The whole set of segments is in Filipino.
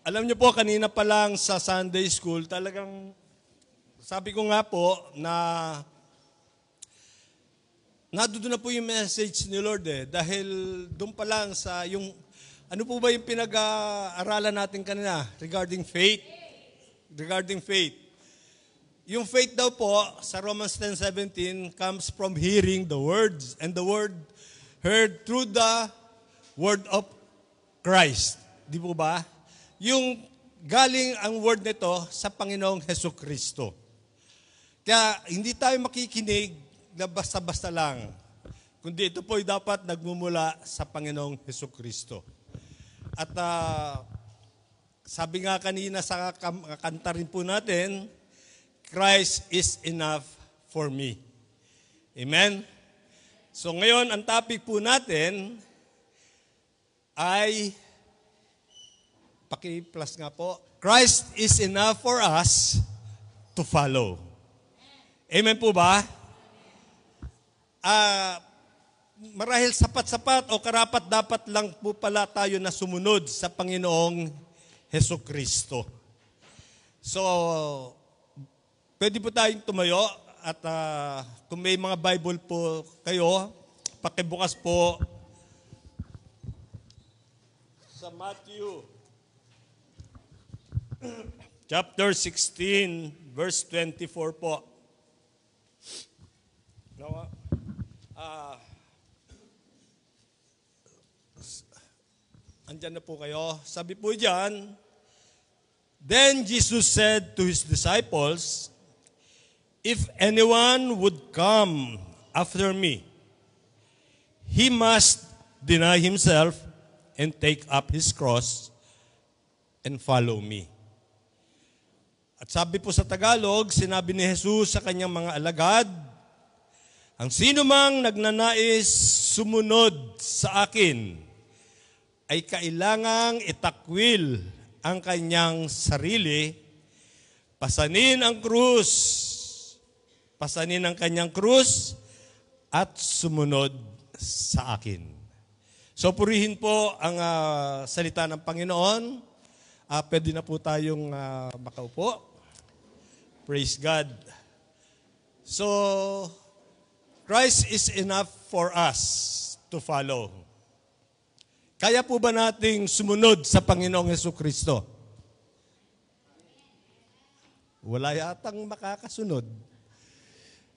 Alam niyo po, kanina pa lang sa Sunday School, talagang sabi ko nga po na nadoon na po yung message ni Lord dahil doon pa lang sa yung, ano po ba yung pinag-aaralan natin kanina regarding faith? Regarding faith. Yung faith daw po sa Romans 10:17 comes from hearing the words and the word heard through the word of Christ. Di po ba? Yung galing ang word nito sa Panginoong Hesukristo. Kaya hindi tayo makikinig na basta-basta lang. Kundi ito po ay dapat nagmumula sa Panginoong Hesukristo. At sabi nga kanina sa kanta rin po natin, Christ is enough for me. Amen? So ngayon, ang topic po natin ay paki-plus nga po. Christ is enough for us to follow. Amen po ba? Marahil sapat-sapat o karapat-dapat lang po pala tayo na sumunod sa Panginoong Hesukristo. So, pwede po tayong tumayo at kung may mga Bible po kayo, pakibukas po sa Matthew chapter 16, verse 24 po. Andyan na po kayo. Sabi po dyan, Then Jesus said to His disciples, If anyone would come after me, he must deny himself and take up his cross and follow me. At sabi po sa Tagalog, sinabi ni Jesus sa kanyang mga alagad, ang sino mang nagnanais sumunod sa akin ay kailangang itakwil ang kanyang sarili, pasanin ang kanyang krus at sumunod sa akin. So purihin po ang salita ng Panginoon. Pwede na po tayong makaupo. Praise God. So, Christ is enough for us to follow. Kaya po ba nating sumunod sa Panginoong Hesukristo? Wala yatang makakasunod.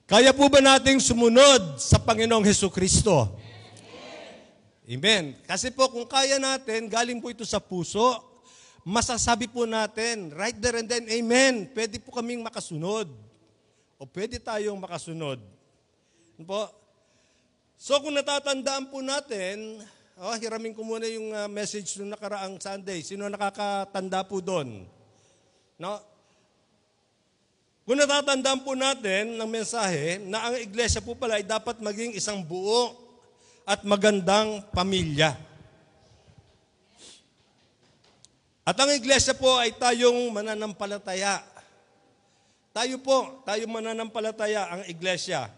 Kaya po ba nating sumunod sa Panginoong Hesukristo? Amen. Kasi po kung kaya natin, galing po ito sa puso, masasabi po natin, right there and then, amen, pwede po kaming makasunod. O pwede tayong makasunod. Ano po? So kung natatandaan po natin, hiramin ko muna yung message nung nakaraang Sunday. Sino nakakatanda po doon? No? Kung natatandaan po natin ng mensahe na ang iglesia po pala ay dapat maging isang buo at magandang pamilya. At ang iglesia po ay tayong mananampalataya. Tayo mananampalataya ang iglesia.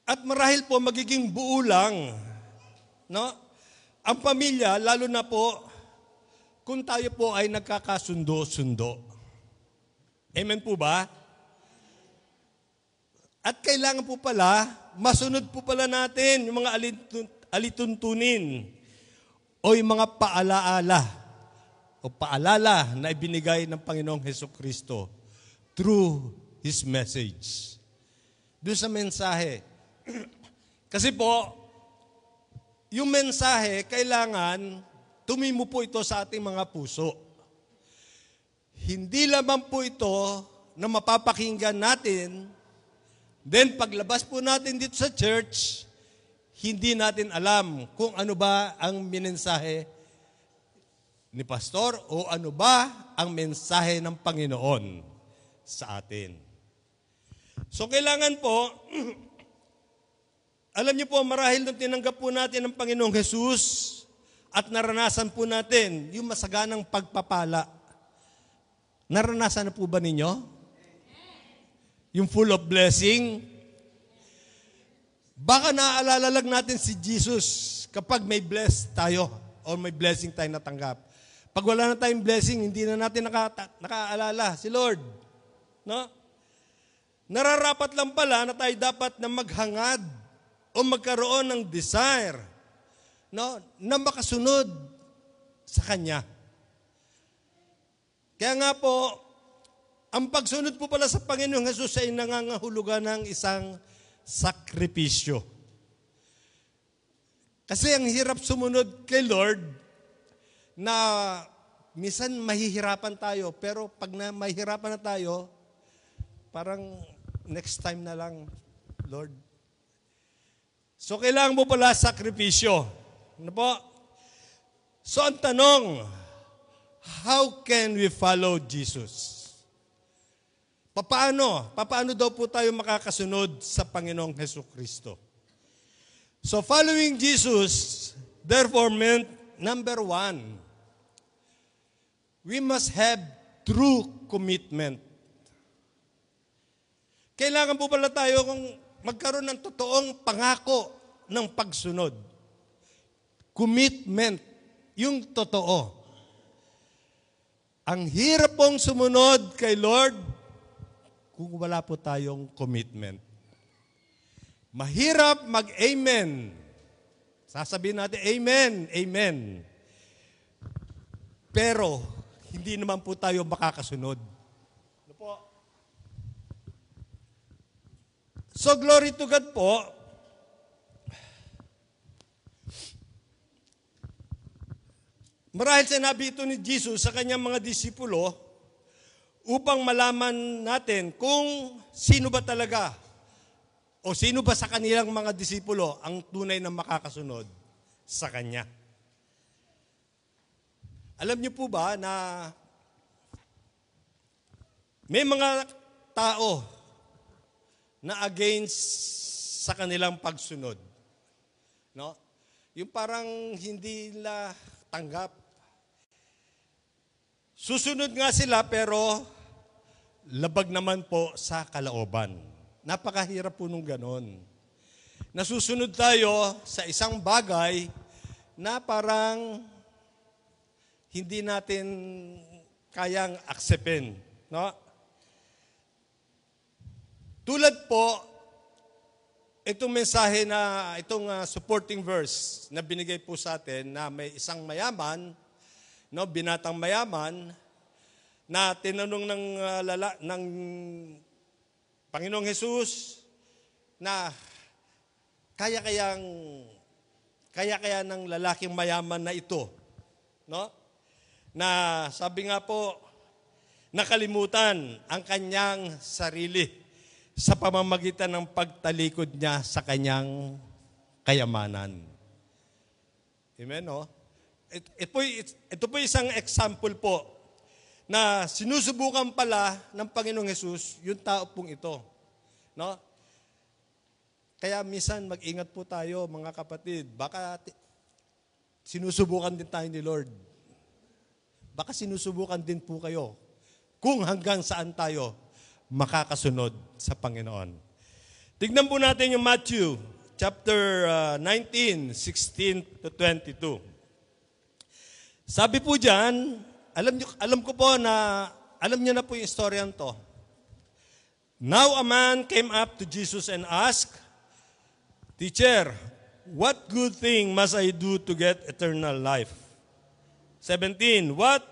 At marahil po magiging buo lang, no? Ang pamilya, lalo na po kung tayo po ay nagkakasundo-sundo. Amen po ba? At kailangan po pala, masunod po pala natin yung mga alituntunin o yung mga paalaala o paalala na ibinigay ng Panginoong Hesukristo through His message. Doon sa mensahe. Kasi po, yung mensahe, kailangan tumimo po ito sa ating mga puso. Hindi lamang po ito na mapapakinggan natin. Then paglabas po natin dito sa church, hindi natin alam kung ano ba ang mensahe ni pastor o ano ba ang mensahe ng Panginoon sa atin. So kailangan po, alam niyo po, marahil nung tinanggap po natin ng Panginoong Jesus at naranasan po natin yung masaganang pagpapala. Naranasan na po ba ninyo? Yung full of blessing. Baka naaalala lang natin si Jesus kapag may bless tayo o may blessing tayo natanggap. Pag wala na tayong blessing, hindi na natin nakaalala si Lord. No? Nararapat lang pala na tayo dapat na maghangad o magkaroon ng desire, no, na makasunod sa Kanya. Kaya nga po, ang pagsunod po pala sa Panginoong Hesus ay nangangahulugan ng isang sakripisyo. Kasi ang hirap sumunod kay Lord na minsan mahihirapan tayo, pero pag mahihirapan na tayo, parang next time na lang, Lord. So, kailangan mo pala sakripisyo. Ano po? So, ang tanong, how can we follow Jesus? Paano daw po tayo makakasunod sa Panginoong Hesukristo? So, following Jesus, therefore, meant, number one, we must have true commitment. Kailangan po pala tayo kung magkaroon ng totoong pangako ng pagsunod. Commitment, yung totoo. Ang hirap pong sumunod kay Lord kung wala po tayong commitment. Mahirap mag-amen. Sasabihin natin, amen, amen. Pero, hindi naman po tayo makakasunod. Ano po? So, glory to God po. Marahil sinabi ito ni Jesus sa kanyang mga disipulo upang malaman natin kung sino ba talaga o sino ba sa kanilang mga disipulo ang tunay na makakasunod sa Kanya. Alam niyo po ba na may mga tao na against sa kanilang pagsunod? No? Yung parang hindi nila tanggap. Susunod nga sila pero labag naman po sa kalooban. Napakahirap po nung ganon. Nasusunod tayo sa isang bagay na parang hindi natin kayang aksepin. No? Tulad po, itong mensahe na, itong supporting verse na binigay po sa atin na may isang mayaman, no, binatang mayaman, na tinanong ng Panginoong Hesus na kaya ng lalaking mayaman na ito, no? Na sabi nga po, nakalimutan ang kanyang sarili sa pamamagitan ng pagtalikod niya sa kanyang kayamanan. Amen, no? Ito po isang example po na sinusubukan pala ng Panginoong Hesus yung tao pong ito. No? Kaya minsan mag-ingat po tayo, mga kapatid. Baka sinusubukan din tayo ni Lord. Baka sinusubukan din po kayo kung hanggang saan tayo makakasunod sa Panginoon. Tignan po natin yung Matthew chapter 19, 16 to 22. Sabi po diyan, alam ko po na, alam niyo na po yung istoryan to. Now a man came up to Jesus and asked, Teacher, what good thing must I do to get eternal life? 17, What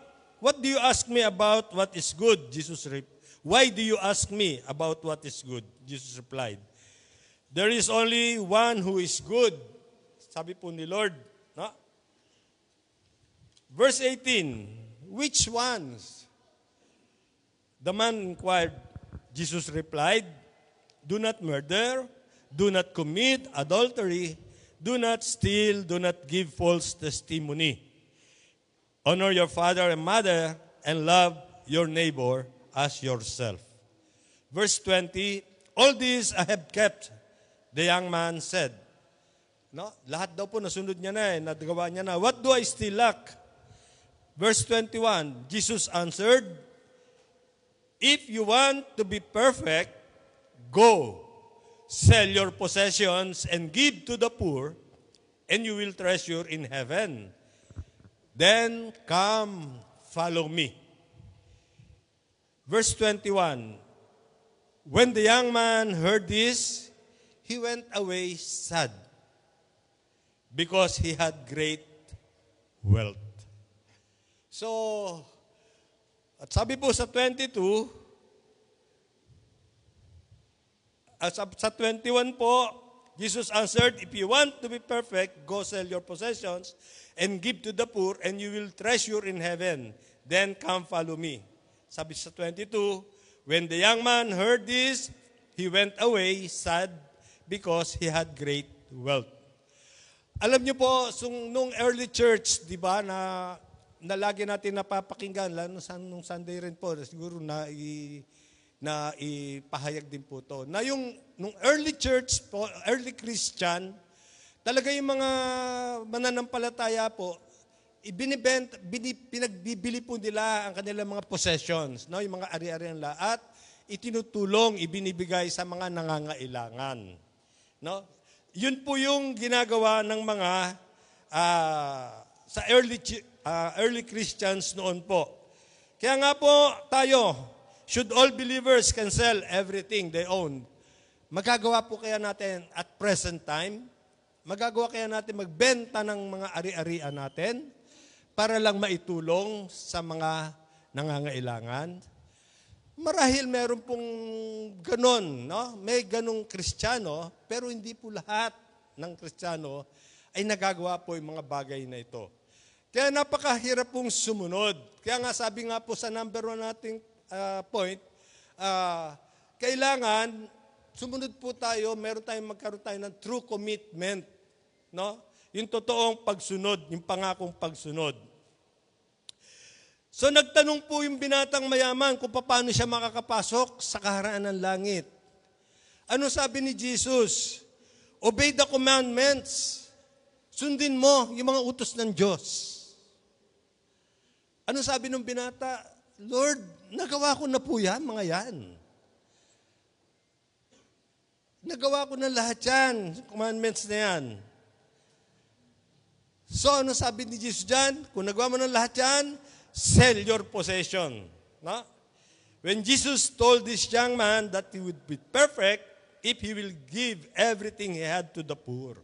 do you ask me about what is good? Why do you ask me about what is good? Jesus replied, There is only one who is good. Sabi po ni Lord. No? Verse 18, Which ones? The man inquired. Jesus replied, Do not murder, do not commit adultery, do not steal, do not give false testimony. Honor your father and mother, and love your neighbor as yourself. Verse 20, All these I have kept, the young man said. No? Lahat daw po nasunod niya na nagawa niya na. What do I still lack? Verse 21, Jesus answered, If you want to be perfect, Go, sell your possessions and give to the poor, and you will treasure in heaven. Then come, follow me. Verse 21, when the young man heard this, he went away sad, because he had great wealth. So, at sabi po sa 22, sa 21 po, Jesus answered, if you want to be perfect, go sell your possessions and give to the poor, and you will treasure in heaven. Then come follow me. Sabi sa 22, when the young man heard this, he went away sad because he had great wealth. Alam niyo po, nung early church, di ba, na lagi natin napapakinggan, lalo nung Sunday rin po, siguro na ipahayag din po to. Na nung early church po, early Christian, talaga yung mga mananampalataya po, pinagbibili po nila ang kanilang mga possessions, no? Yung mga ari-arian nila, at itinutulong, ibinibigay sa mga nangangailangan. No? Yun po yung ginagawa ng mga sa early Christians noon po. Kaya nga po tayo, should all believers can sell everything they own. Magagawa po kaya natin at present time, magagawa kaya natin magbenta ng mga ari-arian natin para lang maitulong sa mga nangangailangan? Marahil meron pong ganon, no? May ganong Kristiyano, pero hindi po lahat ng Kristiyano ay nagagawa po yung mga bagay na ito. Kaya napakahirap pong sumunod. Kaya nga sabi nga po sa number 1 nating point, kailangan sumunod po tayo, magkaroon tayo ng true commitment, no? Yung totoong pagsunod, yung pangakong pagsunod. So nagtanong po yung binatang mayaman kung paano siya makakapasok sa kaharaan ng langit. Ano sabi ni Jesus? Obey the commandments. Sundin mo yung mga utos ng Diyos. Ano sabi ng binata? Lord, nagawa ko na po yan, mga yan. Nagawa ko na lahat yan, commandments na yan. So, ano sabi ni Jesus dyan? Kung nagawa mo na lahat yan, sell your possession. No? When Jesus told this young man that he would be perfect if he will give everything he had to the poor.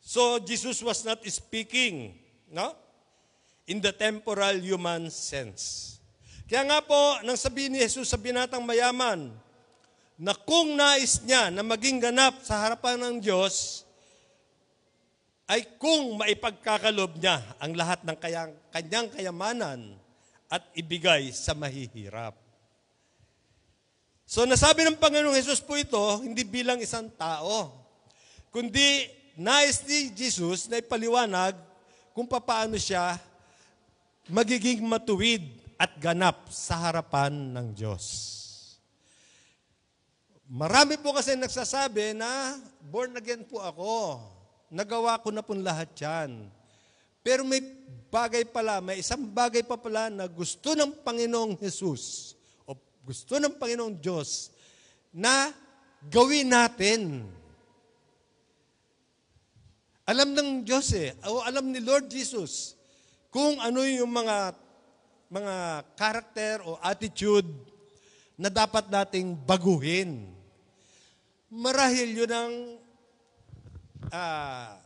So, Jesus was not speaking, no? In the temporal human sense. Kaya nga po, nang sabihin ni Jesus sa binatang mayaman, na kung nais niya na maging ganap sa harapan ng Diyos, ay kung maipagkakalob niya ang lahat ng kanyang kayamanan at ibigay sa mahihirap. So nasabi ng Panginoong Hesus po ito, hindi bilang isang tao, kundi nais ni Jesus na ipaliwanag kung paano siya magiging matuwid at ganap sa harapan ng Diyos. Marami po kasi nagsasabi na born again po ako. Nagawa ko na po lahat yan. Pero may isang bagay pa pala na gusto ng Panginoong Hesus o gusto ng Panginoong Diyos na gawin natin. Alam ng Diyos o alam ni Lord Jesus kung ano yung mga karakter o attitude na dapat nating baguhin. Marahil yun ang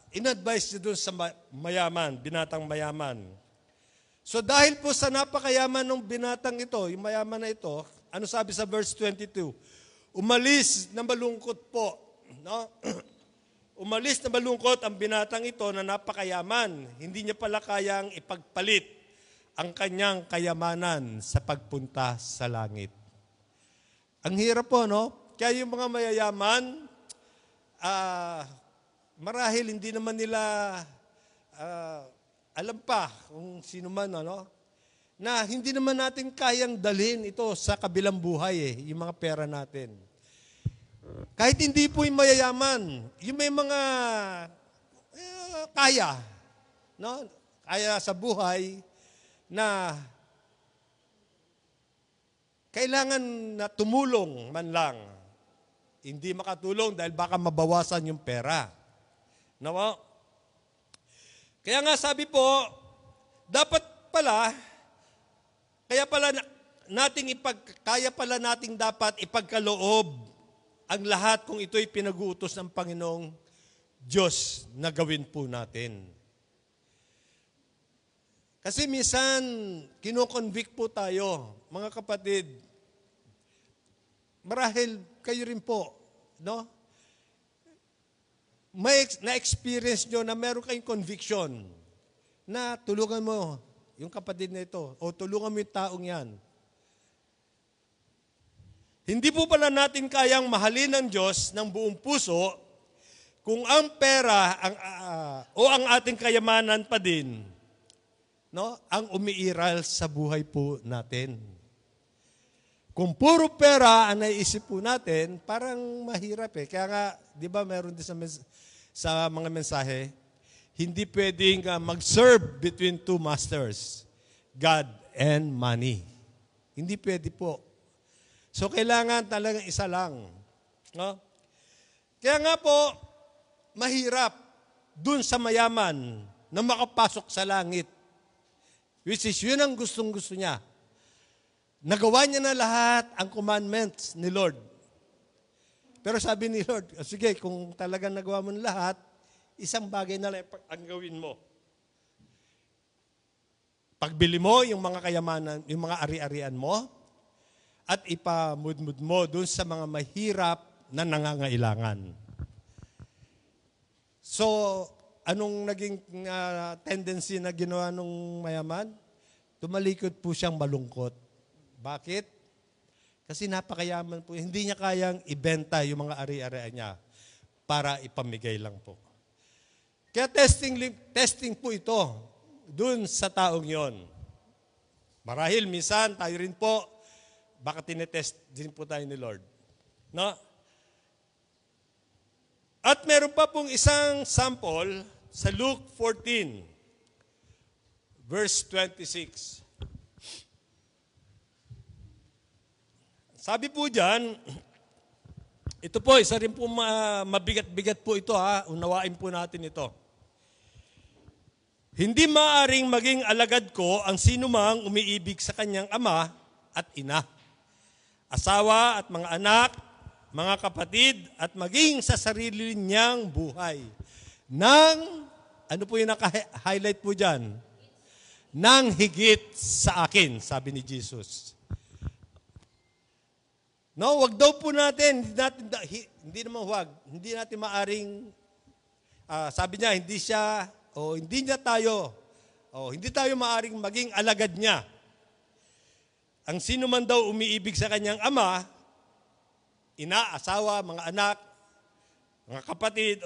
in-advise niyo dun sa mayaman, binatang mayaman. So dahil po sa napakayaman ng binatang ito, yung mayaman na ito, ano sabi sa verse 22? Umalis na malungkot po. No? Umalis na malungkot ang binatang ito na napakayaman. Hindi niya pala kayang ipagpalit ang kanyang kayamanan sa pagpunta sa langit. Ang hirap po, no? Kaya yung mga mayayaman, marahil hindi naman nila alam pa kung sino man, na hindi naman natin kayang dalhin ito sa kabilang buhay, yung mga pera natin. Kahit hindi po yung mayayaman, yung may mga kaya, kaya sa buhay na kailangan na tumulong man lang. hindi makatulong dahil baka mabawasan yung pera. No? Kaya nga sabi po, dapat pala, kaya pala nating dapat ipagkaloob ang lahat kung ito'y pinag-uutos ng Panginoong Diyos na gawin po natin. Kasi minsan, kino-convict po tayo, mga kapatid. Marahil kayo rin po, no? Na-experience nyo na meron kayong conviction na tulungan mo yung kapatid na ito o tulungan mo yung taong yan. Hindi po pala natin kayang mahalin ng Diyos ng buong puso kung ang pera o ang ating kayamanan pa din, no, ang umiiral sa buhay po natin. Kung puro pera ang naiisip po natin, parang mahirap eh. Kaya nga, di ba meron din sa mga mensahe, hindi pwedeng mag-serve between two masters, God and money. Hindi pwede po. So, kailangan talagang isa lang. No? Kaya nga po, mahirap dun sa mayaman na makapasok sa langit. Which is, yun ang gustong-gusto niya. Nagawa niya na lahat ang commandments ni Lord. Pero sabi ni Lord, sige, kung talagang nagawa mo na lahat, isang bagay na lang ang gawin mo. Pagbili mo yung mga kayamanan, yung mga ari-arian mo, at ipamudmud mo dun sa mga mahirap na nangangailangan. So, anong naging tendency na ginawa nung mayaman? Tumalikod po siyang malungkot. Bakit? Kasi napakayaman po. Hindi niya kayang ibenta yung mga ari-arian niya para ipamigay lang po. Kaya testing po ito dun sa taong yon. Marahil minsan tayo rin po, baka tinetest din po tayo ni Lord. No? At meron pa pong isang sample sa Luke 14, verse 26. Sabi po dyan, ito po, isa rin po mabigat-bigat po ito unawain po natin ito. Hindi maaring maging alagad ko ang sinumang umiibig sa kanyang ama at ina, asawa at mga anak, mga kapatid, at maging sa sarili niyang buhay. Ano po yung naka-highlight po dyan? Nang higit sa akin, sabi ni Jesus. No, wag daw po natin, hindi natin maaring, sabi niya, hindi tayo maaring maging alagad niya. Ang sino man daw umiibig sa kanyang ama, ina, asawa, mga anak, mga kapatid,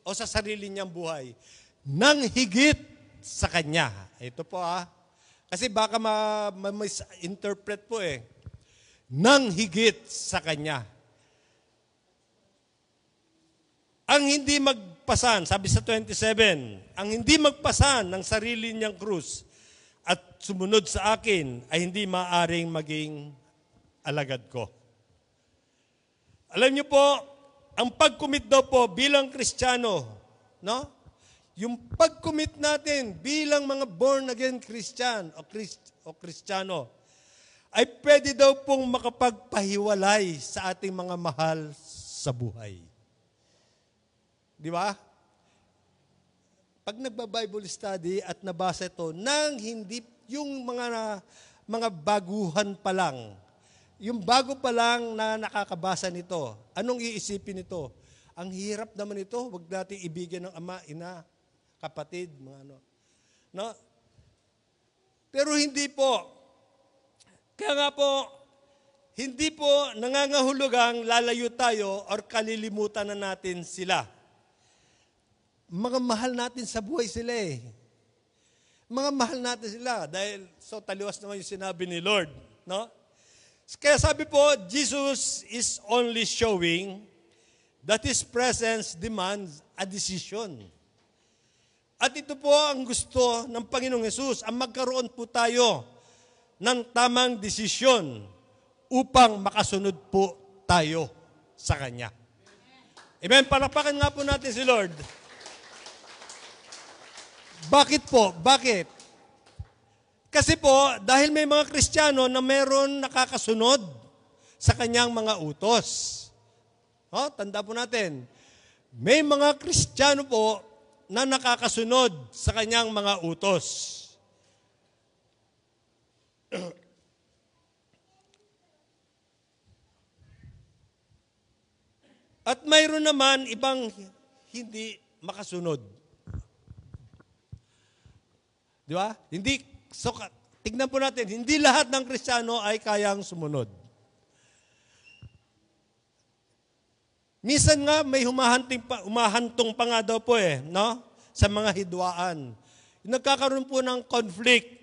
o sa sarili niyang buhay, nang higit sa kanya. Ito po kasi baka ma-misinterpret po eh. Nang higit sa kanya. Ang hindi magpasan, sabi sa 27, ang hindi magpasan ng sarili niyang krus at sumunod sa akin ay hindi maaring maging alagad ko. Alam niyo po, ang pag-commit daw po bilang Kristiyano, no? Yung pag-commit natin bilang mga born-again Christian o Kristiyano, ay pwede daw pong makapagpahiwalay sa ating mga mahal sa buhay. Di ba? Pag nagba-Bible study at nabasa ito, nang hindi, yung mga baguhan pa lang, yung bago pa lang na nakakabasa nito, anong iisipin nito? Ang hirap naman ito, wag natin ibigyan ng ama, ina, kapatid, mga ano. No? Pero hindi po. Kaya nga po, hindi po nangangahulugang lalayo tayo or kalilimutan na natin sila. Mga mahal natin sa buhay sila eh. Mga mahal natin sila dahil so taliwas naman yung sinabi ni Lord. No? Kaya sabi po, Jesus is only showing that His presence demands a decision. At ito po ang gusto ng Panginoong Hesus, ang magkaroon po tayo ng tamang desisyon upang makasunod po tayo sa Kanya. Amen? Palakpakan nga po natin si Lord. Bakit po? Bakit? Kasi po, dahil may mga Kristiyano na meron nakakasunod sa Kanyang mga utos. Tanda po natin. May mga Kristiyano po na nakakasunod sa Kanyang mga utos. At mayroon naman ibang hindi makasunod. Di ba? Tignan po natin, hindi lahat ng Kristiyano ay kayang sumunod. Minsan nga may humahantong pa nga daw po no? Sa mga hidwaan. Nagkakaroon po ng conflict.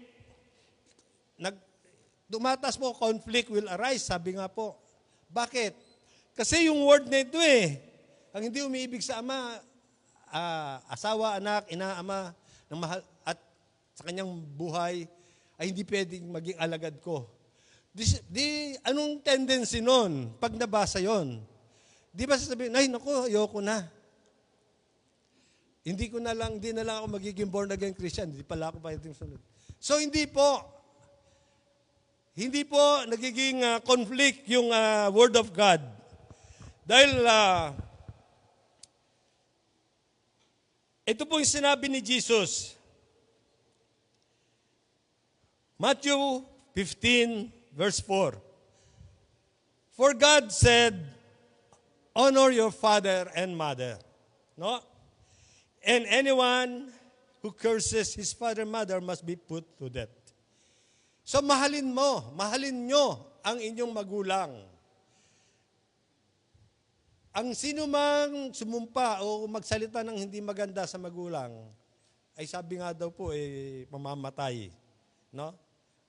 Dumatas po, conflict will arise, sabi nga po. Bakit? Kasi yung word na ito ang hindi umiibig sa ama, asawa, anak, ina, ama, ng mahal, at sa kanyang buhay, ay hindi pwedeng maging alagad ko. Anong tendency nun pag nabasa yon? Di ba sasabihin, ay naku, ayoko na. Hindi na lang ako magiging born again Christian, hindi pala ako pwedeng sunod. So hindi po nagiging conflict yung Word of God. Dahil ito po yung sinabi ni Jesus. Matthew 15, verse 4. For God said, honor your father and mother. No? And anyone who curses his father and mother must be put to death. So mahalin nyo ang inyong magulang. Ang sino mang sumumpa o magsalita ng hindi maganda sa magulang, ay sabi nga daw po, mamamatay. No?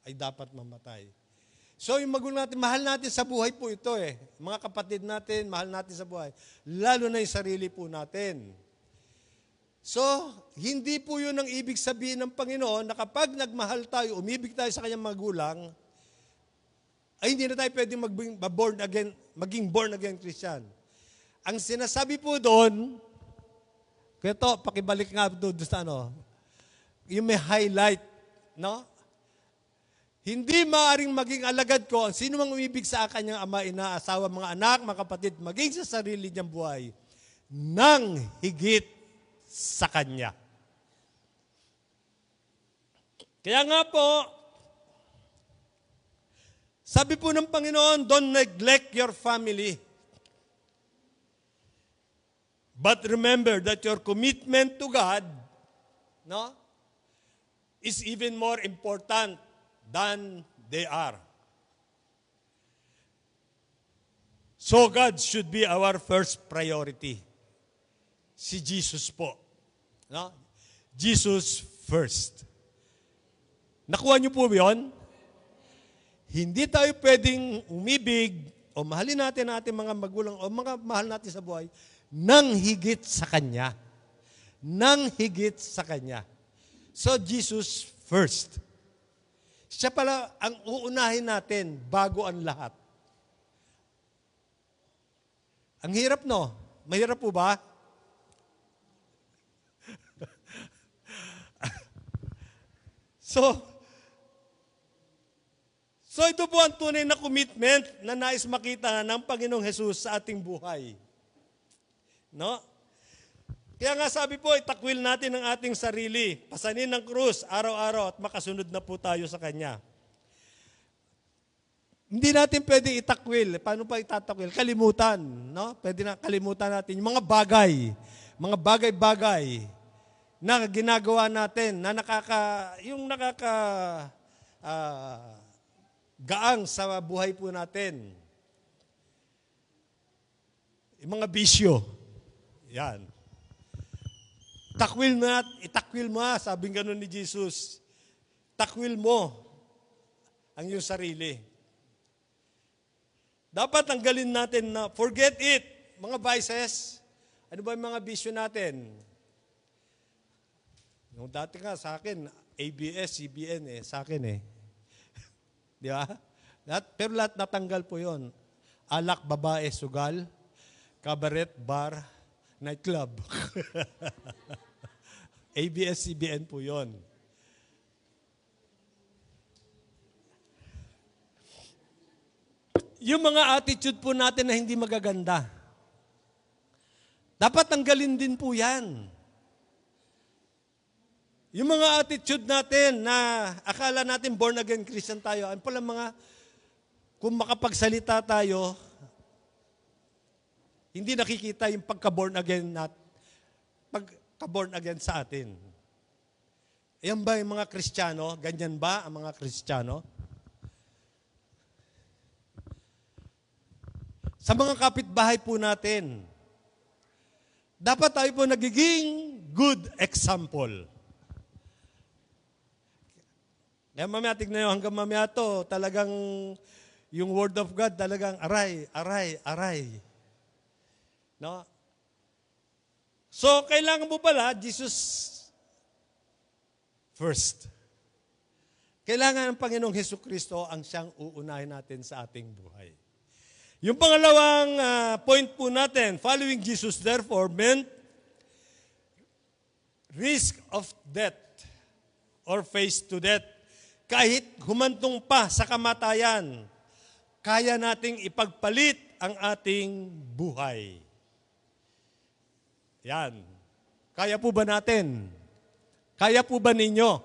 Ay dapat mamatay. So yung magulang natin, mahal natin sa buhay po ito Mga kapatid natin, mahal natin sa buhay. Lalo na yung sarili po natin. So, hindi po yun ang ibig sabihin ng Panginoon na kapag nagmahal tayo, umibig tayo sa kanyang magulang, ay hindi na tayo pwedeng maging born again Christian. Ang sinasabi po doon, ito, pakibalik nga doon sa yung may highlight, no? Hindi maaring maging alagad ko ang sino mang umibig sa kanyang ama, ina, asawa, mga anak, mga kapatid, maging sa sarili niyang buhay, nang higit sa Kanya. Kaya nga po, sabi po ng Panginoon, don't neglect your family. But remember that your commitment to God, no, is even more important than they are. So God should be our first priority. Si Jesus po. No? Jesus first. Nakuha niyo po yun? Hindi tayo pwedeng umibig o mahalin natin ang ating mga magulang o mga mahal natin sa buhay nang higit sa Kanya. Nang higit sa Kanya. So, Jesus first. Siya pala ang uunahin natin bago ang lahat. Ang hirap, no? Mahirap po ba? So ito po ang tunay na commitment na nais makita ng Panginoong Hesus sa ating buhay. No? Kaya nga sabi po, itakwil natin ang ating sarili, pasanin ng krus araw-araw at makasunod na po tayo sa Kanya. Hindi natin pwede itakwil. Paano pa itatakwil? Kalimutan. No? Pwede na kalimutan natin yung mga bagay-bagay na ginagawa natin, na gaang sa buhay po natin. Yung mga bisyo. Yan. Itakwil mo, sabing ganun ni Jesus. Takwil mo ang iyong sarili. Dapat tanggalin natin na forget it. Mga vices, ano ba yung mga bisyo natin? Yung dati nga sa akin, ABS, CBN sa akin Di ba? Pero lahat natanggal po yon. Alak, babae, sugal. Cabaret, bar, nightclub. ABS-CBN po yon. Yung mga attitude po natin na hindi magaganda, dapat tanggalin din po yan. Yung mga attitude natin na akala natin born again Christian tayo, ang pala mga, kung makapagsalita tayo, hindi nakikita yung pagka-born again pagka-born again sa atin. Yan ba yung mga Kristiyano? Ganyan ba ang mga Kristiyano? Sa mga kapitbahay po natin, dapat tayo po nagiging good example. Kaya mamaya, tignan nyo, hanggang mamaya to, talagang yung Word of God talagang aray, aray, aray. No? So, kailangan mo pala, Jesus first. Kailangan ng Panginoong Hesukristo ang siyang uunahin natin sa ating buhay. Yung pangalawang point po natin, following Jesus therefore meant risk of death or face to death. Kahit humantong pa sa kamatayan, kaya nating ipagpalit ang ating buhay. Yan. Kaya po ba natin? Kaya po ba ninyo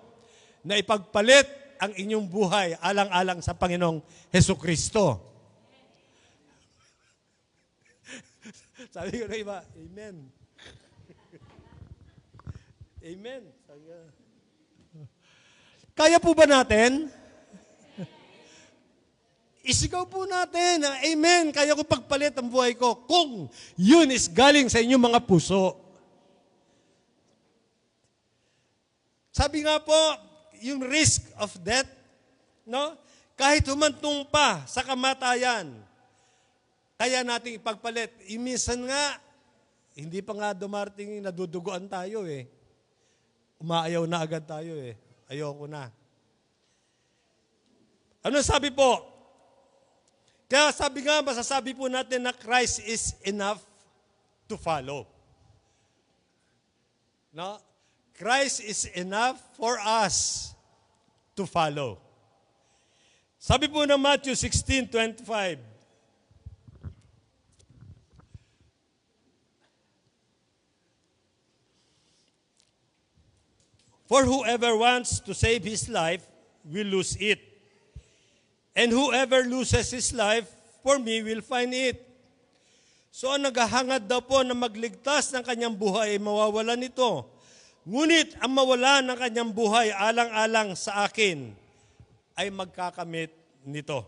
na ipagpalit ang inyong buhay alang-alang sa Panginoong Hesukristo? Sabi ko na iba, amen. Amen. Kaya po ba natin? Isigaw po natin, amen, kaya ko pagpalit ang buhay ko kung yun is galing sa inyong mga puso. Sabi nga po, yung risk of death, no? Kahit humantong pa sa kamatayan, kaya nating ipagpalit. Minsan nga, hindi pa nga dumarating, naduduguan tayo eh. Umaayaw na agad tayo eh. Ayoko na. Ano sabi po? Kaya sabi nga, masasabi po natin na Christ is enough to follow. No? Christ is enough for us to follow. Sabi po ng Matthew 16:25, for whoever wants to save his life will lose it. And whoever loses his life for me will find it. So ang naghahangad daw po na magligtas ng kanyang buhay, mawawalan nito. Ngunit ang mawala ng kanyang buhay alang-alang sa akin ay magkakamit nito.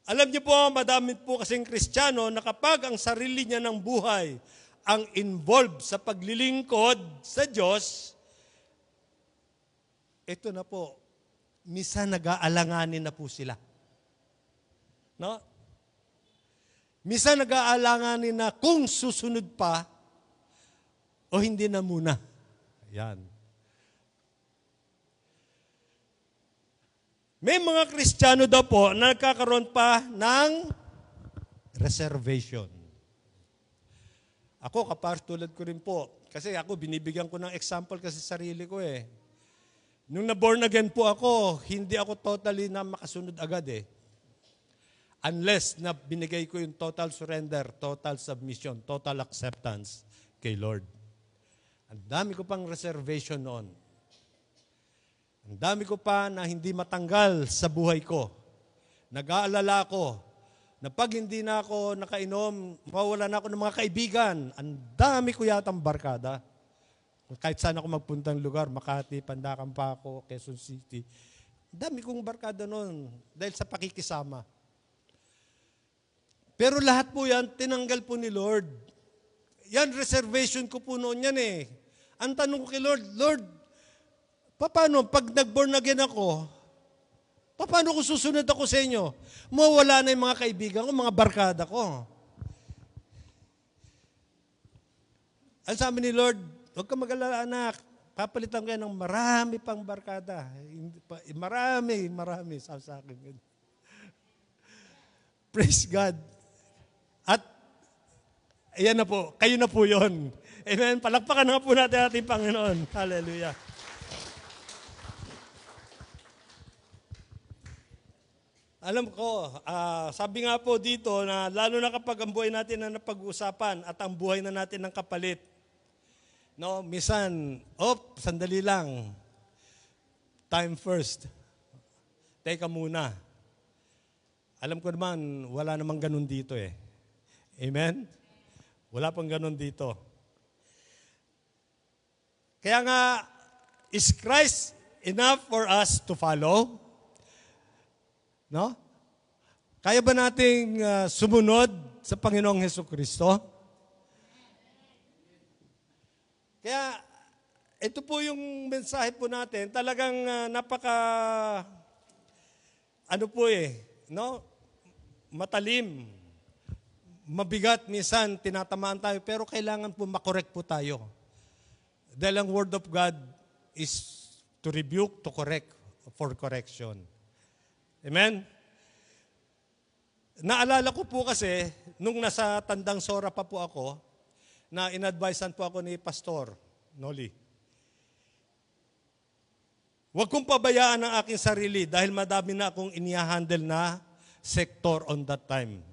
Alam niyo po, madami po kasing Kristiyano na kapag ang sarili niya ng buhay ang involved sa paglilingkod sa Diyos, ito na po, misa nag-aalanganin na po sila. No? Misa nag-aalanganin na kung susunod pa o hindi na muna. Yan. May mga Kristiyano daw po na nagkakaroon pa ng reservation. Ako, kapatulad ko rin po. Kasi ako, binibigyan ko ng example kasi sarili ko eh. Nung na-born again po ako, hindi ako totally na makasunod agad eh. Unless na binigay ko yung total surrender, total submission, total acceptance kay Lord. Ang dami ko pang reservation noon. Ang dami ko pa na hindi matanggal sa buhay ko. Nag-aalala ko na pag hindi na ako nakainom, mawala na ako ng mga kaibigan. Ang dami ko yatang barkada. Kahit saan ako magpuntang lugar, Makati, Pandacan pa ako, Quezon City. Dami kong barkada noon dahil sa pakikisama. Pero lahat po yan, tinanggal po ni Lord. Yan, reservation ko po noon yan eh. Ang tanong ko kay Lord, Lord, paano pag nag-born again ako, paano ko susunod ako sa inyo? Mawala na yung mga kaibigan ko, mga barkada ko. Ang sabi ni Lord, huwag ka mag-alala anak, papalitan ko yan ng marami pang barkada. Marami, sabi sa akin. Praise God. At Ayan na po. Kayo na po yun. Amen. Palakpakan na po natin ating Panginoon. Hallelujah. Alam ko, sabi nga po dito na lalo na kapag ang buhay natin na napag-uusapan at ang buhay na natin ng kapalit. No, minsan, sandali lang. Time first. Teka muna. Alam ko naman, wala namang ganun dito eh. Amen? Wala pang ganun dito. Kaya nga, is Christ enough for us to follow? No? Kaya ba nating sumunod sa Panginoong Hesukristo? Kaya, ito po yung mensahe po natin. Talagang no? Matalim. Mabigat minsan, tinatamaan tayo, pero kailangan po makorek po tayo. Dahil ang Word of God is to rebuke, to correct, for correction. Amen? Naalala ko po kasi, nung nasa Tandang Sora pa po ako, na inadvisean po ako ni Pastor Noli. Huwag kong pabayaan ang aking sarili dahil madami na akong inihahandle na sector on that time.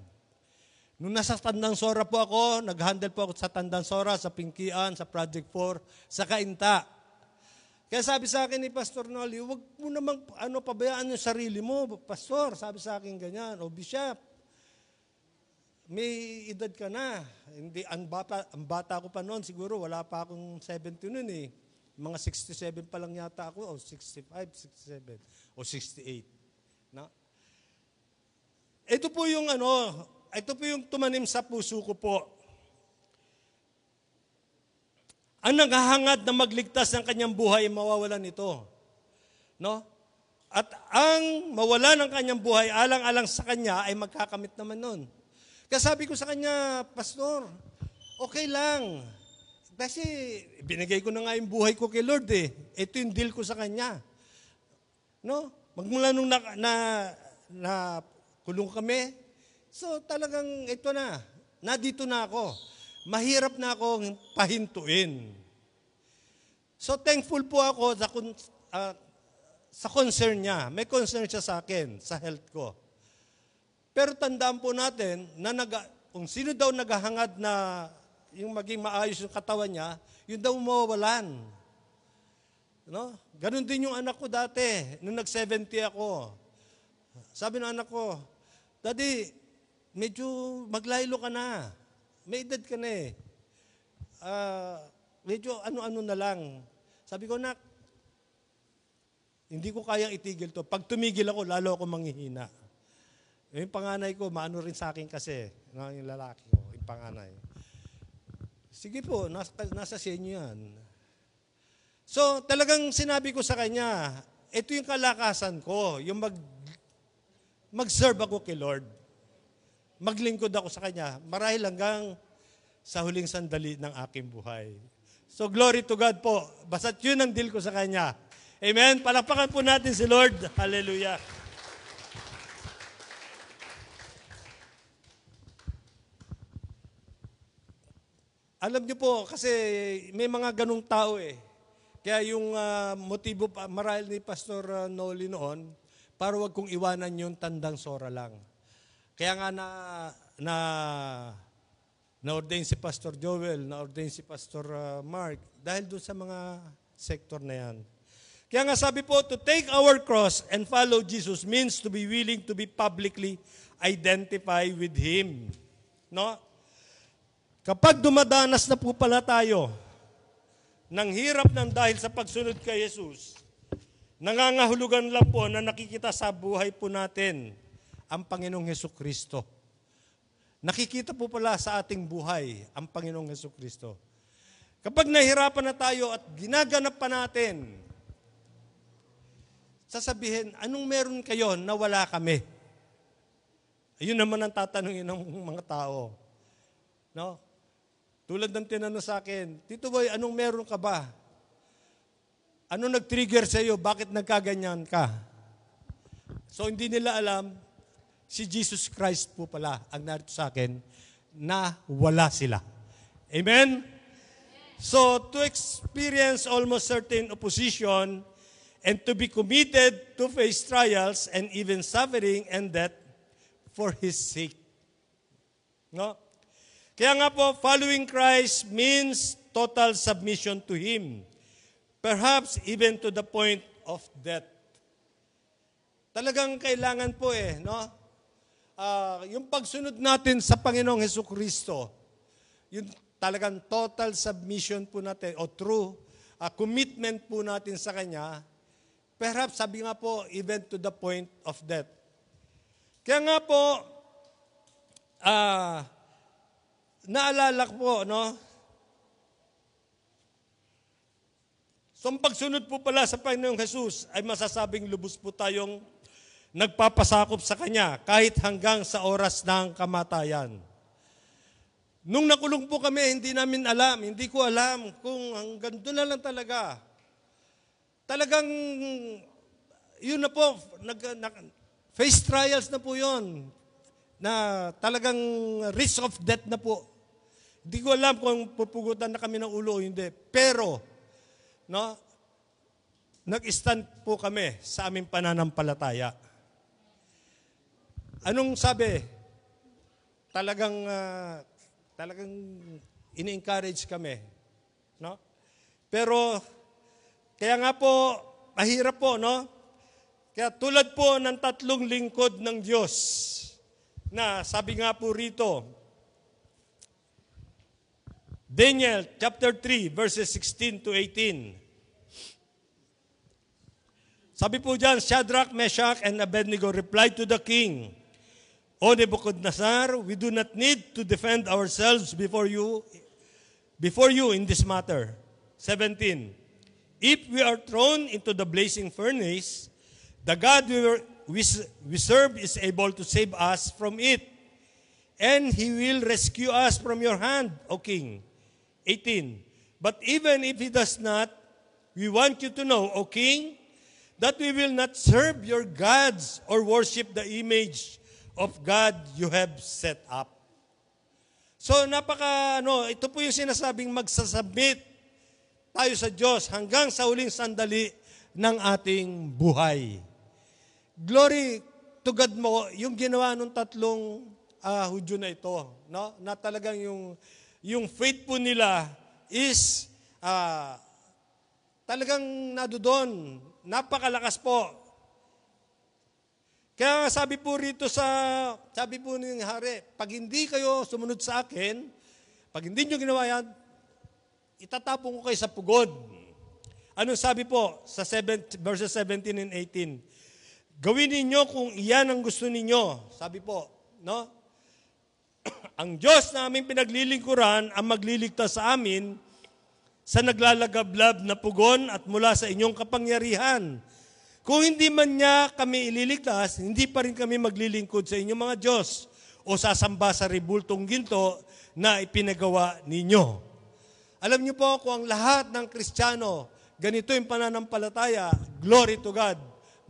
Nung nasa Tandang Sora po ako, nag-handle po ako sa Tandang Sora, sa Pingkian, sa Project 4, sa Kainta. Kaya sabi sa akin ni Pastor Noli, huwag mo namang pabayaan yung sarili mo, Pastor. Sabi sa akin ganyan, Bishop, may edad ka na. Hindi, ang bata ko pa noon, siguro wala pa akong 70 noon eh. Mga 67 pa lang yata ako, o 65, 67, o 68. No? Ito po yung tumanim sa puso ko po. Ang naghahangad na magligtas ng kanyang buhay, mawawalan nito. No? At ang mawala ng kanyang buhay, alang-alang sa kanya, ay magkakamit naman nun. Kaya sabi ko sa kanya, Pastor, okay lang. Kasi binigay ko na nga yung buhay ko kay Lord eh. Ito yung deal ko sa kanya. No? Magmula nung na kulong kami, so talagang ito na. Nadito na ako. Mahirap na akong pahintuin. So thankful po ako sa concern niya. May concern siya sa akin, sa health ko. Pero tandaan po natin na kung sino daw naghahangad na yung maging maayos yung katawan niya, yun daw mawawalan. No? Ganon din yung anak ko dati, nung nag-70 ako. Sabi ng anak ko, Daddy, medyo maglaylo ka na. May edad ka na eh. Medyo ano-ano na lang. Sabi ko, nak, hindi ko kayang itigil to. Pag tumigil ako, lalo ako manghihina. Yung panganay ko, maano rin sa akin kasi, yung lalaki ko, yung panganay. Sige po, nasa sa inyo yan. So, talagang sinabi ko sa kanya, ito yung kalakasan ko, yung mag-serve ako kay Lord. Maglingkod ako sa Kanya, marahil hanggang sa huling sandali ng aking buhay. So, glory to God po. Basta't yun ang deal ko sa Kanya. Amen? Palakpakan po natin si Lord. Hallelujah. Alam niyo po, kasi may mga ganung tao eh. Kaya yung motibo marahil ni Pastor Noli noon, para wag kong iwanan yung Tandang Sora lang. Kaya nga na-ordain si Pastor Joel, na-ordain si Pastor Mark, dahil doon sa mga sektor na yan. Kaya nga sabi po, to take our cross and follow Jesus means to be willing to be publicly identified with Him. No? Kapag dumadanas na po pala tayo ng hirap ng dahil sa pagsunod kay Jesus, nangangahulugan lang po na nakikita sa buhay po natin ang Panginoong Hesukristo. Nakikita po pala sa ating buhay ang Panginoong Hesukristo. Kapag nahirapan na tayo at ginaganap pa natin, sasabihin, anong meron kayo na wala kami? Ayun naman ang tatanungin ng mga tao. No? Tulad ng tinanong sa akin, Tito Boy, anong meron ka ba? Ano nag-trigger sa iyo? Bakit nagkaganyan ka? So hindi nila alam, si Jesus Christ po pala ang narito sa akin na wala sila. Amen? So, to experience almost certain opposition and to be committed to face trials and even suffering and death for His sake. No? Kaya nga po, following Christ means total submission to Him. Perhaps even to the point of death. Talagang kailangan po no? Yung pagsunod natin sa Panginoong Hesukristo, yung talagang total submission po natin o true commitment po natin sa Kanya, perhaps sabi nga po, even to the point of death. Kaya nga po, naalala ko po, no? So, ang pagsunod po pala sa Panginoong Jesus ay masasabing lubos po tayong nagpapasakop sa Kanya kahit hanggang sa oras ng kamatayan. Nung nakulong po kami, hindi ko alam kung hanggang doon na lang talaga. Talagang, yun na po, face trials na po yun, na talagang risk of death na po. Hindi ko alam kung pupugutan na kami ng ulo o hindi. Pero, no, nag-stand po kami sa aming pananampalataya. Anong sabi? Talagang ini-encourage kami. No? Pero, kaya nga po, mahirap po, no? Kaya tulad po ng 3 lingkod ng Diyos, na sabi nga po rito, Daniel chapter 3, verses 16 to 18. Sabi po dyan, Shadrach, Meshach, and Abednego replied to the king, O Nebuchadnezzar, we do not need to defend ourselves before you in this matter. 17. If we are thrown into the blazing furnace, the God we serve is able to save us from it, and He will rescue us from your hand, O king. 18. But even if He does not, we want you to know, O king, that we will not serve your gods or worship the image of God you have set up. So ito po yung sinasabing magsasubmit tayo sa Diyos hanggang sa huling sandali ng ating buhay. Glory to God mo, yung ginawa ng 3 Hudyo na ito, no? Na talagang yung faith po nila is talagang nadoon. Napakalakas po. Kaya sabi po rito sabi po ng hari, pag hindi kayo sumunod sa akin, pag hindi nyo ginawa yan, itatapon ko kayo sa pugod. Anong sabi po sa verses 17 and 18? Gawin ninyo kung iyan ang gusto ninyo. Sabi po, no? Ang Diyos na aming pinaglilingkuran ang magliligtas sa amin sa naglalagablab na pugon at mula sa inyong kapangyarihan. Kung hindi man niya kami ililigtas, hindi pa rin kami maglilingkod sa inyong mga Diyos o sasamba sa ribultong ginto na ipinagawa ninyo. Alam niyo po, kung ang lahat ng Kristiyano, ganito yung pananampalataya, glory to God,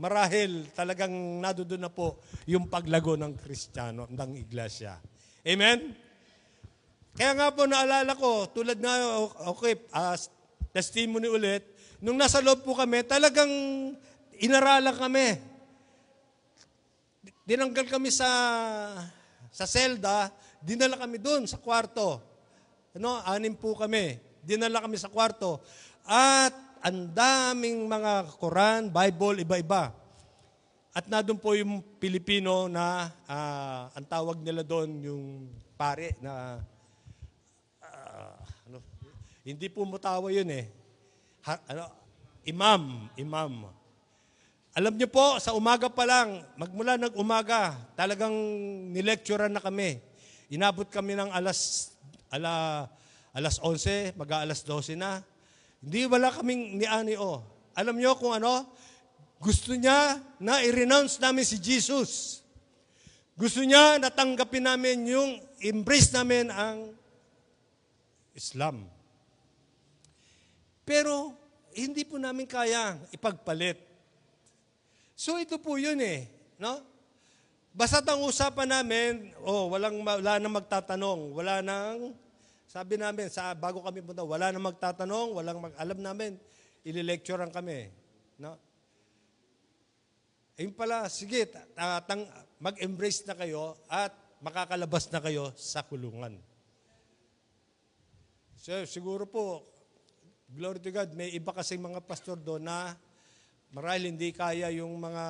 marahil talagang nadoon na po yung paglago ng Kristiyano, ng iglesia. Amen? Kaya nga po naalala ko, tulad na, testimony ulit, nung nasa loob po kami, talagang inaralan kami. Dinanggal kami sa selda, dinala kami doon sa kwarto. 6 po kami. Dinala kami sa kwarto. At ang daming mga Quran, Bible, iba-iba. At na doon po yung Pilipino na ang tawag nila doon yung pare na hindi po mutawa yun imam. Alam niyo po, sa umaga pa lang, magmula nag-umaga, talagang nilecturean na kami. Inabot kami ng alas 11, mag-aalas 12 na. Hindi wala kaming ni-ani. Alam niyo kung ano? Gusto niya na i-renounce namin si Jesus. Gusto niya na tanggapin namin yung embrace namin ang Islam. Pero hindi po namin kaya ipagpalit. So ito po yun no? Basta't ang usapan namin, wala nang magtatanong, wala nang Sabi namin, bago kami punta, wala na magtatanong, walang alam namin, ililecturean kami. No? Ayun pala, sige, mag-embrace na kayo at makakalabas na kayo sa kulungan. So, siguro po, glory to God, may iba kasing mga pastor doon na marahil hindi kaya yung mga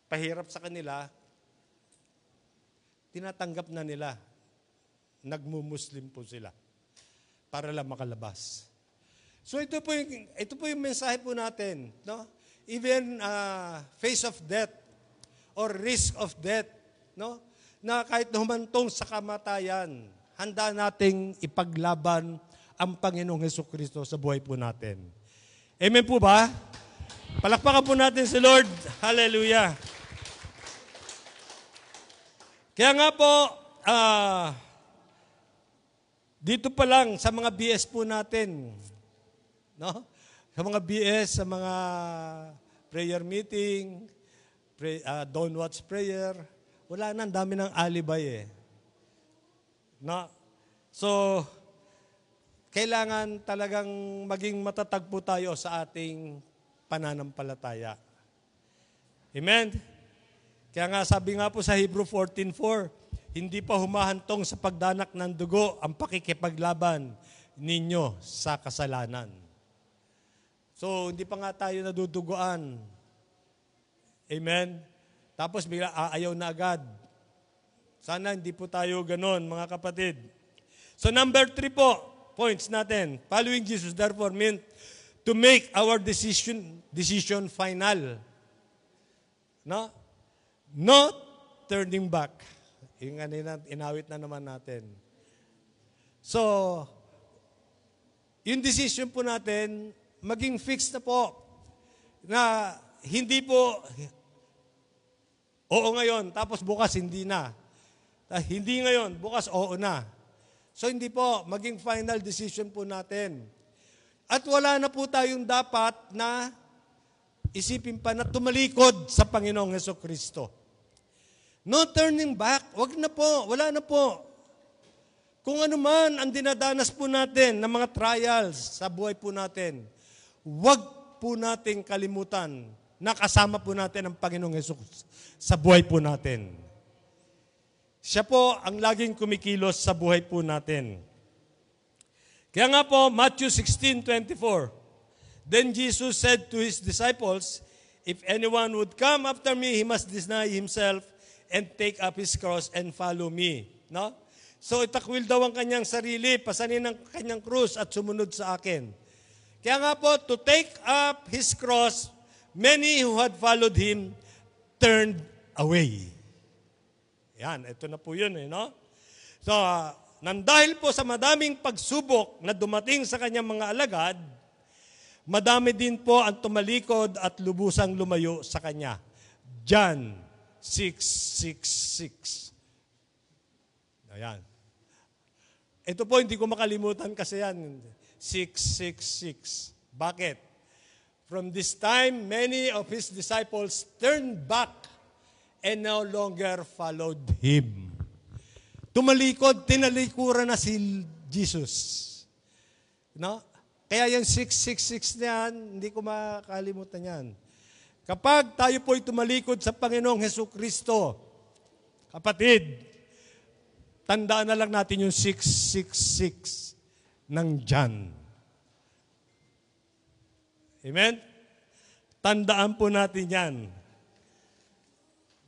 pahirap sa kanila, tinatanggap na nila. Nagmumuslim po sila para lang makalabas. So ito po yung mensahe po natin, no? Even face of death or risk of death, no? Na kahit humantong sa kamatayan, handa nating ipaglaban ang Panginoong Hesukristo sa buhay po natin. Amen po ba? Palakpakan po natin si Lord. Hallelujah. Kaya nga po, dito pa lang sa mga BS po natin, no? Sa mga BS, sa mga prayer meeting, dawn watch prayer, wala na, ang dami ng alibay eh. No? So, kailangan talagang maging matatag po tayo sa ating pananampalataya. Amen? Kaya nga sabi nga po sa Hebrew 14:4, hindi pa humahantong sa pagdanak ng dugo ang pakikipaglaban ninyo sa kasalanan. So, hindi pa nga tayo naduduguan. Amen? Tapos bigla aayaw na agad. Sana hindi po tayo ganon, mga kapatid. So, number 3 po, points natin. Following Jesus, therefore, meant to make our decision final. No? Not turning back. Yung inawit na naman natin. So, yung decision po natin, maging fixed na po. Na hindi po, oo ngayon, tapos bukas hindi na. Hindi ngayon, bukas oo na. So, hindi po, maging final decision po natin. At wala na po tayong dapat na isipin pa na tumalikod sa Panginoong Hesukristo. No turning back. Wag na po. Wala na po. Kung ano man ang dinadanas po natin ng mga trials sa buhay po natin, wag po nating kalimutan na kasama po natin ang Panginoong Hesus sa buhay po natin. Siya po ang laging kumikilos sa buhay po natin. Kaya nga po, Matthew 16:24, Then Jesus said to His disciples, If anyone would come after me, he must deny himself and take up his cross and follow me. No? So itakwil daw ang kanyang sarili, pasanin ang kanyang krus at sumunod sa akin. Kaya nga po, to take up his cross, many who had followed him turned away. Yan, ito na po yun, no? So, nang dahil po sa madaming pagsubok na dumating sa kanyang mga alagad, madami din po ang tumalikod at lubusang lumayo sa kanya. John 6:66. Ayan. Ito po, hindi ko makalimutan kasi yan. 6:66. Bakit? From this time, many of his disciples turned back and no longer followed him. Tumalikod, tinalikuran na si Jesus. No? Kaya yung 666 na yan, hindi ko makalimutan yan. Kapag tayo po'y tumalikod sa Panginoong Hesukristo, kapatid, tandaan na lang natin yung 666 ng John. Amen? Tandaan po natin yan.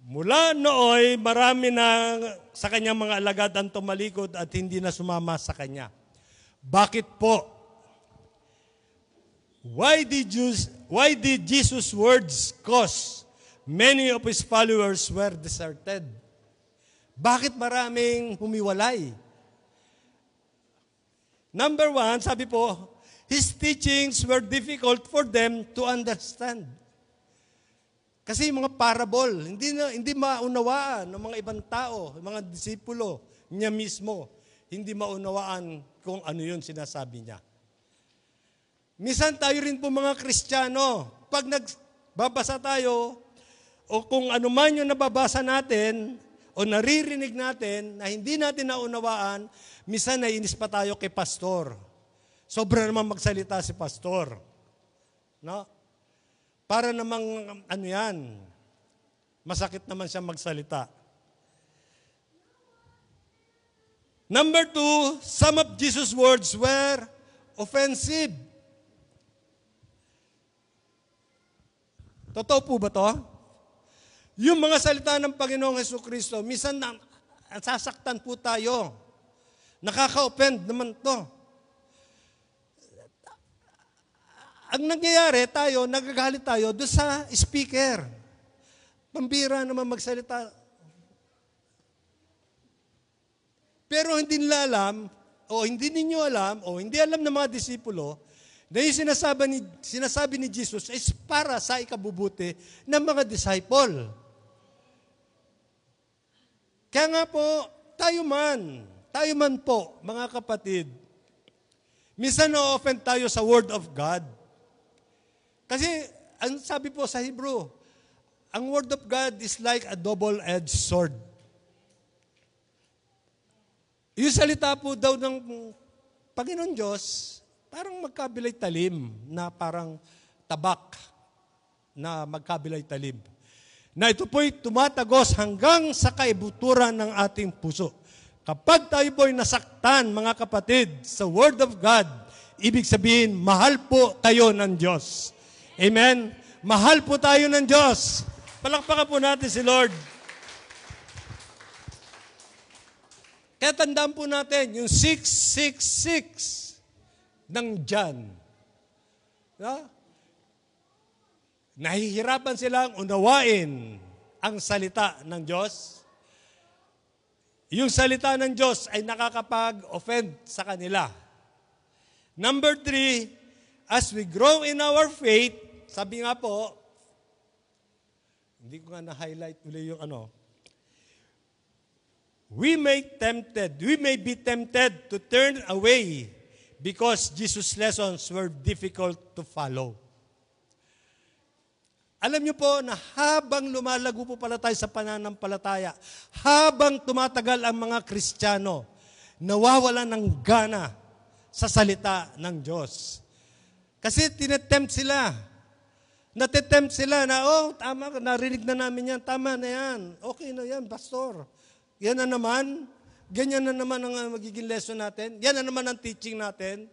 Mula nooy, marami na sa kanyang mga alagad ang tumalikod at hindi na sumama sa kanya. Bakit po? Why did Jesus' words cause many of his followers were deserted? Bakit maraming humiwalay? Number 1, sabi po, his teachings were difficult for them to understand. Kasi yung mga parable, hindi maunawaan ng mga ibang tao, mga disipulo niya mismo, hindi maunawaan kung ano yun sinasabi niya. Minsan tayo rin po mga Kristiyano, pag nagbabasa tayo, o kung ano man yung nababasa natin, o naririnig natin na hindi natin naunawaan, minsan naiinis pa tayo kay pastor. Sobra naman magsalita si pastor. No? Para namang, masakit naman siya magsalita. Number 2, some of Jesus' words were offensive. Totoo po ba to? Yung mga salita ng Panginoong Hesukristo, minsan sasaktan po tayo. Nakaka-offend naman to. Ang nangyayari tayo, nagagalit tayo doon sa speaker. Pambira naman magsalita. Pero hindi nila alam, o hindi ninyo alam, o hindi alam ng mga disipulo, na yung sinasabi ni Jesus is para sa ikabubuti ng mga disciple. Kaya nga po, tayo man po, mga kapatid, minsan na-offend tayo sa Word of God. Kasi, ang sabi po sa Hebrew, ang Word of God is like a double-edged sword. Yung salita po daw ng Panginoon Diyos, parang magkabilay talim na parang tabak na magkabilay talim. Na ito po'y tumatagos hanggang sa kaibuturan ng ating puso. Kapag tayo po'y nasaktan, mga kapatid, sa Word of God, ibig sabihin, mahal po tayo ng Diyos. Amen? Mahal po tayo ng Diyos. Palakpakan po natin si Lord. Kaya tandaan po natin, yung 666 ng John. No? Nahihirapan silang unawain ang salita ng Diyos. Yung salita ng Diyos ay nakakapag-offend sa kanila. Number 3, as we grow in our faith, sabi nga po, hindi ko nga na-highlight uli yung we may be tempted to turn away because Jesus' lessons were difficult to follow. Alam niyo po na habang lumalago po pala tayo sa pananampalataya, habang tumatagal ang mga Kristiyano, nawawala ng gana sa salita ng Diyos. Kasi tinetempt sila. Natetempt sila na, tama, narinig na namin yan, tama na yan, okay na yan, pastor. Yan na naman, ganyan na naman ang magiging lesson natin. Yan na naman ang teaching natin.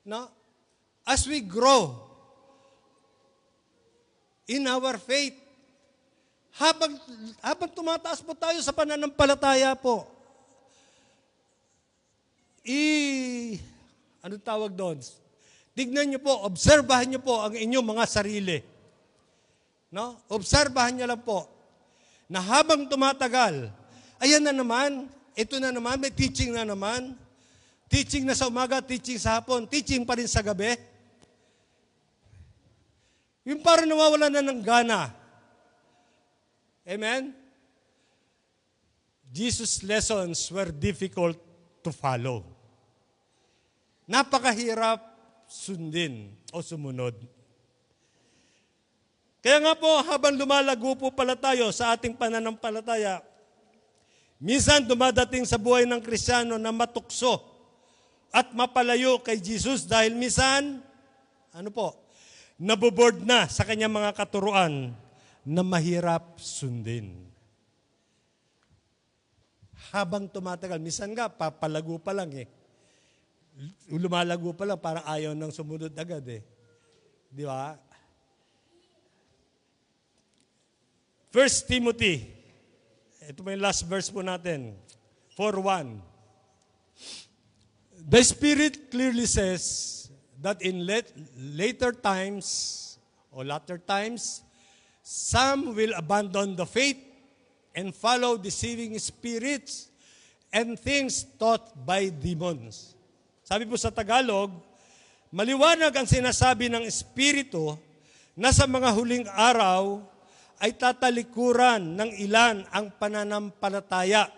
No? As we grow in our faith, habang tumataas po tayo sa pananampalataya po, ano tawag doon? Tignan niyo po, obserbahan niyo po ang inyong mga sarili. No? Obserbahan niyo lang po na habang tumatagal, ayan na naman, ito na naman, may teaching na naman. Teaching na sa umaga, teaching sa hapon, teaching pa rin sa gabi. Yung parang nawawala na ng gana. Amen? Jesus' lessons were difficult to follow. Napakahirap sundin o sumunod. Kaya nga po, habang lumalago po pala tayo sa ating pananampalataya, minsan dumadating sa buhay ng Kristiyano na matukso at mapalayo kay Jesus dahil minsan, naboboard na sa kanyang mga katuruan na mahirap sundin. Habang tumatagal, minsan nga, papalago pa lang lumalago pa lang, parang ayaw nang sumunod agad Di ba? 1 Timothy, ito po yung last verse po natin, 4:1. The Spirit clearly says that in later times, some will abandon the faith and follow deceiving spirits and things taught by demons. Sabi po sa Tagalog, maliwanag ang sinasabi ng Espiritu na sa mga huling araw ay tatalikuran ng ilan ang pananampalataya.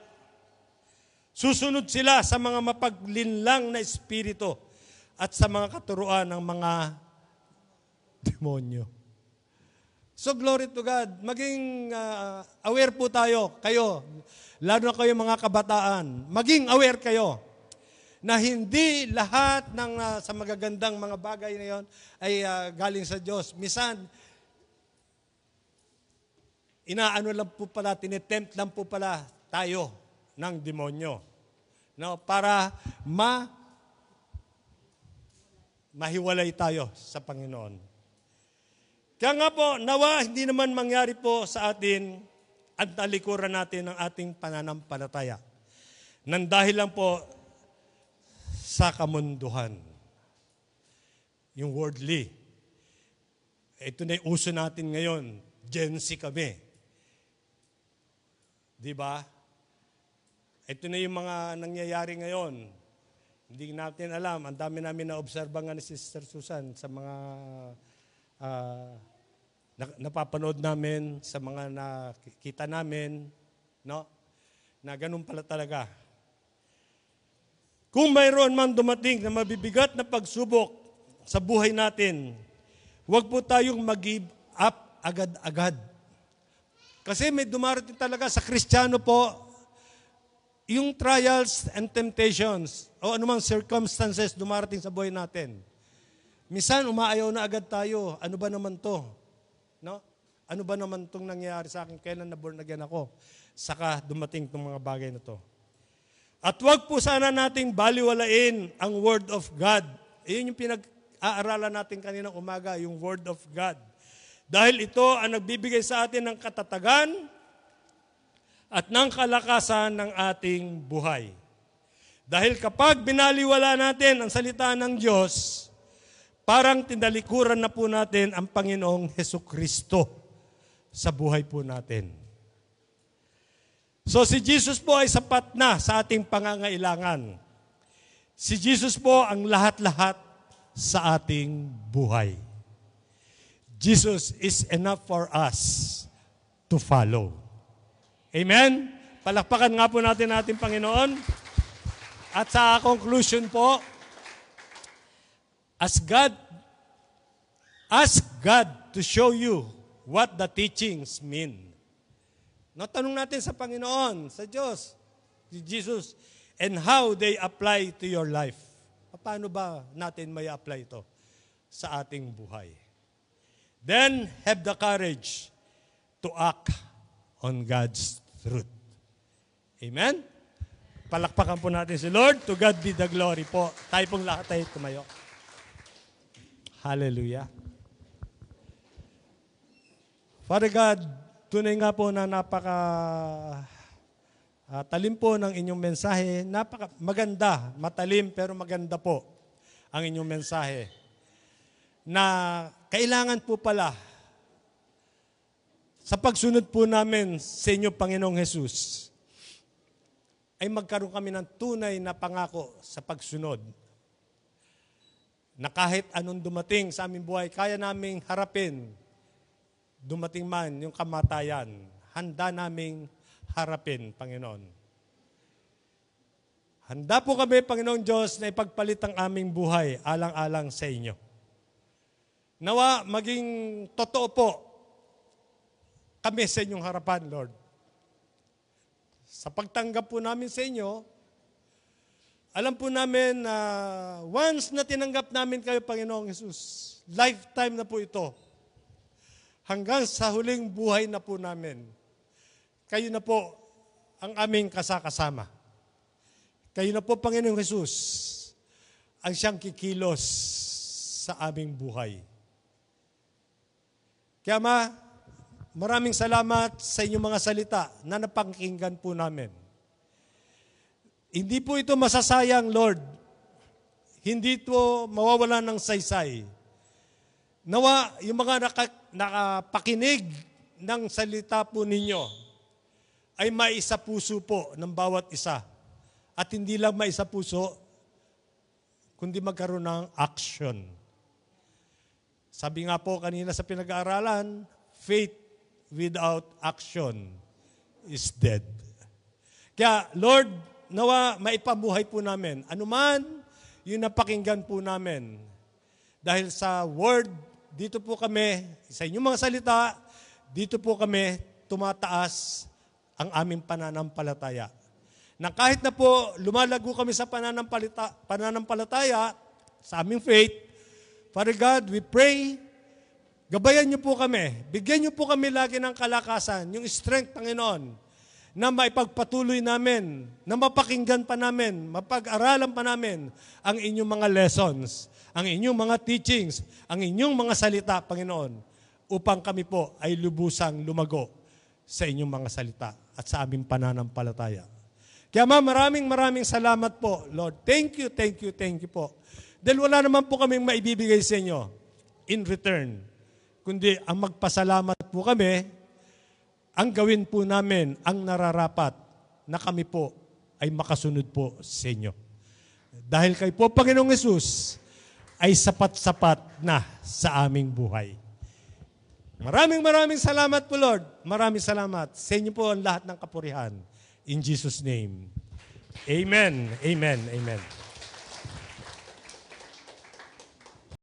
Susunod sila sa mga mapaglinlang na espiritu at sa mga katuruan ng mga demonyo. So glory to God. Maging aware po tayo, kayo, lalo na kayo mga kabataan. Maging aware kayo na hindi lahat ng sa magagandang mga bagay na yon ay galing sa Diyos. Minsan, inaano lang po pala, tinetempt lang po pala tayo ng demonyo. No? Para mahiwalay tayo sa Panginoon. Kaya nga po, nawa hindi naman mangyari po sa atin at talikuran natin ang ating pananampalataya. Nang dahil lang po sa kamunduhan. Yung worldly. Ito na yung uso natin ngayon. Gen Z kami. Diba? Ito na yung mga nangyayari ngayon. Hindi natin alam. Ang dami namin na-observe nga ni Sister Susan sa mga napapanood namin, sa mga nakikita namin, no? Na ganun pala talaga. Kung mayroon man dumating na mabibigat na pagsubok sa buhay natin, huwag po tayong mag-give up agad-agad. Kasi may dumarating talaga sa Kristiyano po, yung trials and temptations, o anumang circumstances dumarating sa buhay natin. Minsan, umaayaw na agad tayo. Ano ba naman to? No? Ano ba naman itong nangyayari sa akin? Kailan na born again ako? Saka dumating itong mga bagay na to. At huwag po sana nating baliwalain ang Word of God. Iyon yung pinag-aaralan natin kaninang umaga, yung Word of God. Dahil ito ang nagbibigay sa atin ng katatagan at ng kalakasan ng ating buhay. Dahil kapag binaliwala natin ang salita ng Diyos, parang tinalikuran na po natin ang Panginoong Hesukristo sa buhay po natin. So si Jesus po ay sapat na sa ating pangangailangan. Si Jesus po ang lahat-lahat sa ating buhay. Jesus is enough for us to follow. Amen? Palakpakan nga po natin ating Panginoon. At sa conclusion po, ask God to show you what the teachings mean. No, tanong natin sa Panginoon, sa Diyos, si Jesus, and how they apply to your life. Paano ba natin may apply ito sa ating buhay? Then, have the courage to act on God's truth. Amen? Palakpakan po natin si Lord. To God be the glory po. Tayo pong lahat tayo tumayo. Hallelujah. Father God, tunay nga po na talim po ng inyong mensahe. Maganda, matalim pero maganda po ang inyong mensahe. Na kailangan po pala sa pagsunod po namin sa inyo, Panginoong Jesus, ay magkaroon kami ng tunay na pangako sa pagsunod. Na kahit anong dumating sa aming buhay, kaya naming harapin. Dumating man yung kamatayan, handa naming harapin, Panginoon. Handa po kami, Panginoong Diyos, na ipagpalit ang aming buhay alang-alang sa inyo. Nawa, maging totoo po kami sa inyong harapan, Lord. Sa pagtanggap po namin sa inyo, alam po namin na once na tinanggap namin kayo, Panginoong Jesus, lifetime na po ito. Hanggang sa huling buhay na po namin, kayo na po ang aming kasakasama. Kayo na po, Panginoong Jesus, ang siyang kikilos sa aming buhay. Kaya maraming salamat sa inyong mga salita na napakinggan po namin. Hindi po ito masasayang, Lord. Hindi ito mawawala ng saysay. Nawa, yung mga nakapakinig ng salita po ninyo ay maisa puso po ng bawat isa. At hindi lang maisa puso, kundi magkaroon ng action. Sabi nga po kanina sa pinag-aaralan, faith without action is dead. Kaya, Lord, nawa maipabuhay po namin. Anuman yung napakinggan po namin. Dahil sa word dito po kami, sa inyong mga salita, dito po kami tumataas ang aming pananampalataya. Na kahit na po lumalago kami sa pananampalataya, sa aming faith, Father God, we pray, gabayan niyo po kami, bigyan niyo po kami lagi ng kalakasan, yung strength, Panginoon, na maipagpatuloy namin, na mapakinggan pa namin, mapag-aralan pa namin ang inyong mga lessons, ang inyong mga teachings, ang inyong mga salita, Panginoon, upang kami po ay lubusang lumago sa inyong mga salita at sa aming pananampalataya. Kaya maraming salamat po, Lord. Thank you po. Dahil wala naman po kaming maibibigay sa inyo in return, kundi ang magpasalamat po kami, ang gawin po namin ang nararapat na kami po ay makasunod po sa inyo. Dahil kay po, Panginoong Hesus, ay sapat-sapat na sa aming buhay. Maraming salamat po, Lord. Maraming salamat. Sa inyo po ang lahat ng kapurihan. In Jesus' name. Amen. Amen. Amen.